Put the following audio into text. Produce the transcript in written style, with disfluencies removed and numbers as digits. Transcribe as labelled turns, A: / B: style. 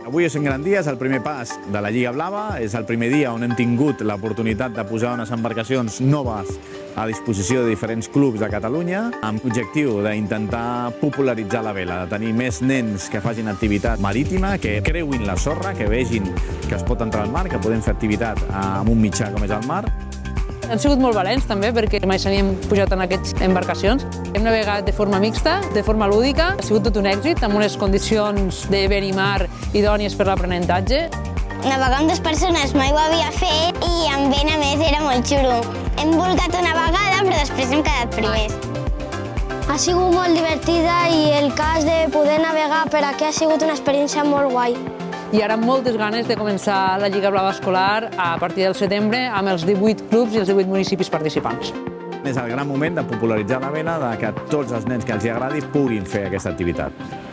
A: Avui és un gran dia, és el primer pas de la Lliga Blava, és el primer dia on hem tingut l'oportunitat de posar unes embarcacions noves a disposició de diferents clubs de Catalunya, amb l'objectiu d'intentar popularitzar la vela, de tenir més nens que facin activitat marítima, que creuin la sorra, que vegin que es pot entrar al mar, que podem fer activitat amb un mitjà com és el mar.
B: Han sigut molt valents també perquè mai s'havien pujat en aquestes embarcacions. Hem navegat de forma mixta, de forma lúdica. Ha sigut tot un èxit, amb unes condicions de vent i mar idònies per l'aprenentatge.
C: Navegar amb 2 persones mai ho havia fet i amb vent a més era molt xulo. Hem volcat una vegada però després hem quedat primers.
D: Ha sigut molt divertida i el cas de poder navegar per aquí ha sigut una experiència molt guai.
B: I ara amb moltes ganes de començar la Lliga Blava Escolar a partir del setembre amb els 18 clubs i els 18 municipis participants.
A: És el gran moment de popularitzar la vela, de que tots els nens que els agradi puguin fer aquesta activitat.